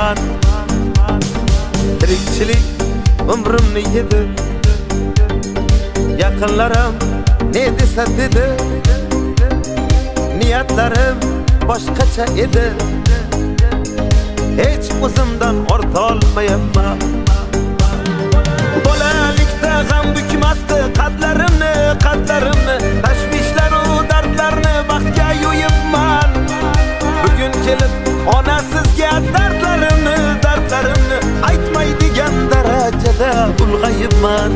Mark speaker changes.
Speaker 1: ulg'ayibman. Tirikchilik umrimni yedi, yaqinlarim ne desa dedi. Niyatlarim boshqacha edi, hech o'zimdan orta olmayapman. Bolalikda g'am bukmasdi qadlarimni, tashvishlaru dardlarni baxtga yo'yibman. Bugun kelib onasizga dardlarimni aytmaydigan darajada ulg'ayibman.